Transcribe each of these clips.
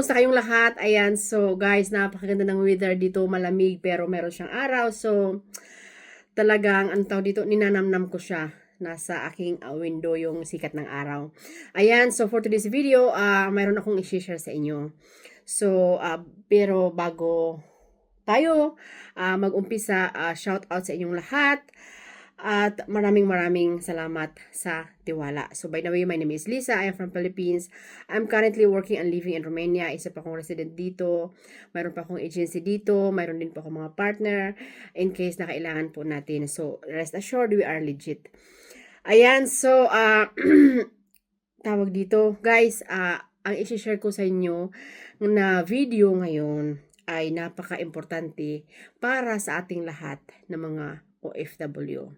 kumusta kayong lahat? Ayan, so guys, napakaganda ng weather dito, malamig pero meron siyang araw. So, talagang, ang tawag dito, ninanamnam ko siya. Nasa aking window yung sikat ng araw. Ayan, so for today's video, mayroon akong i-share sa inyo. So, pero bago tayo mag-umpisa, shout out sa inyong lahat. At maraming salamat sa tiwala. So by the way, my name is Lisa. I am from Philippines. I'm currently working and living in Romania. Isa pa akong resident dito. Mayroon pa akong agency dito. Mayroon din po akong mga partner in case na kailangan po natin. So rest assured, we are legit. Ayan, so tawag dito. Guys, ang i-share ko sa inyo na video ngayon ay napaka-importante para sa ating lahat ng mga OFW.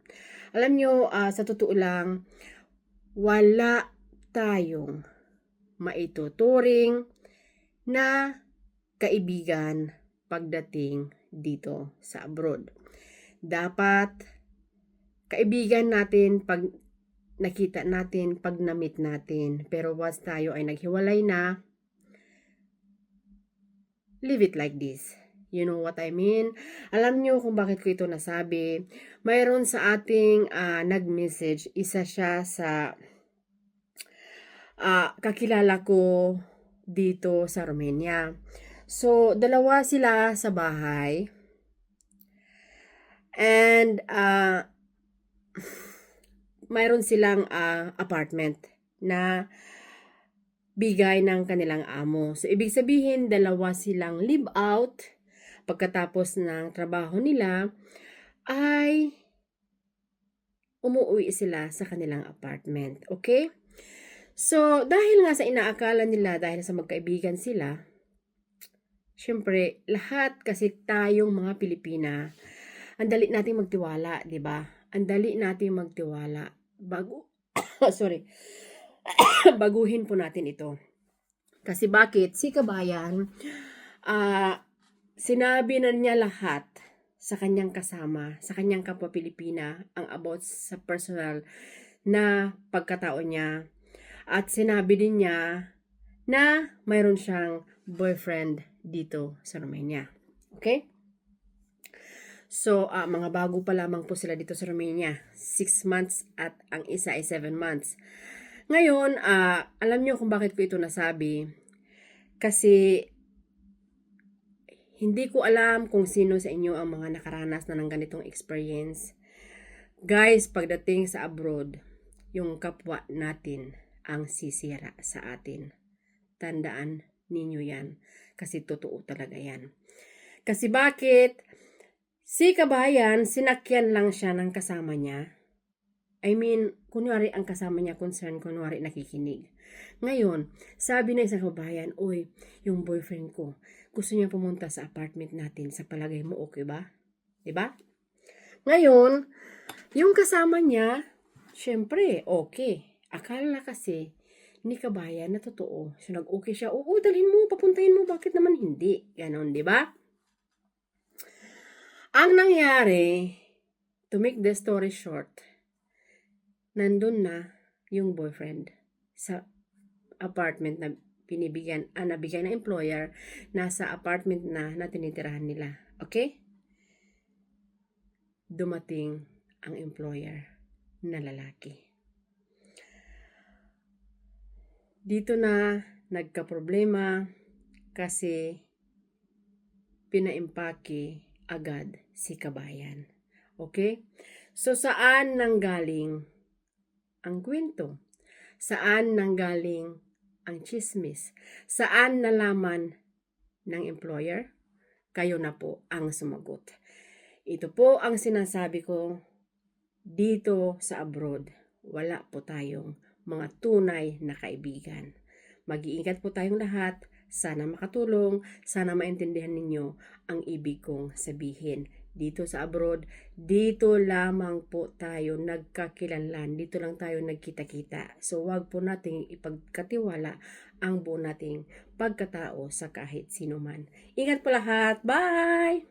Alam nyo, sa totoo lang, wala tayong maituturing na kaibigan pagdating dito sa abroad. Dapat kaibigan natin pag nakita natin, pag na-meet natin. Pero once tayo ay naghiwalay na, leave it like this. You know what I mean? Alam nyo kung bakit ko ito nasabi. Mayroon sa ating nag-message, isa siya sa kakilala ko dito sa Romania. So, dalawa sila sa bahay. And, mayroon silang apartment na bigay ng kanilang amo. So, ibig sabihin, dalawa silang live out. Pagkatapos ng trabaho nila, ay umuwi sila sa kanilang apartment. Okay? So, dahil nga sa inaakala nila, dahil sa magkaibigan sila, syempre, lahat kasi tayong mga Pilipina, ang dali nating magtiwala, di ba? Ang dali nating magtiwala. Sorry. Baguhin po natin ito. Kasi bakit? Si Kabayan, sinabi na niya lahat sa kanyang kasama, sa kanyang kapwa Pilipina, ang about sa personal na pagkatao niya. At sinabi din niya na mayroon siyang boyfriend dito sa Romania. Okay? So, mga bago pa lamang po sila dito sa Romania. 6 months at ang isa ay 7 months. Ngayon, alam niyo kung bakit ko ito nasabi. Kasi, hindi ko alam kung sino sa inyo ang mga nakaranas na ng ganitong experience. Guys, pagdating sa abroad, yung kapwa natin ang sisira sa atin. Tandaan ninyo yan. Kasi totoo talaga yan. Kasi bakit? Si Kabayan, sinakyan lang siya ng kasama niya. I mean, kunwari ang kasama niya concern, kunwari nakikinig. Ngayon, sabi na isang kabayan, "Uy, yung boyfriend ko, gusto niya pumunta sa apartment natin. Sa palagay mo, okay ba?" Diba? Ngayon, yung kasama niya, syempre, okay. Akala kasi ni Kabayan na totoo. So, nag-okay siya. Oo, dalhin mo, papuntahin mo. Bakit naman hindi? Ganon, diba? Ang nangyari, to make the story short, nandun na yung boyfriend sa apartment na nabigay ng employer, nasa apartment na tinitirahan nila. Okay? Dumating ang employer na lalaki. Dito na nagka-problema kasi pinaimpake agad si Kabayan. Okay? So, saan nanggaling ang kwento? Saan nanggaling ang chismis? Saan nalaman ng employer? Kayo na po ang sumagot. Ito po ang sinasabi ko, dito sa abroad, wala po tayong mga tunay na kaibigan. Mag-iingat po tayong lahat. Sana makatulong, sana maintindihan ninyo ang ibig kong sabihin. Dito sa abroad, dito lamang po tayo nagkakilanlan, dito lang tayo nagkita-kita. So wag po nating ipagkatiwala ang buo nating pagkatao sa kahit sino man. Ingat po lahat, bye!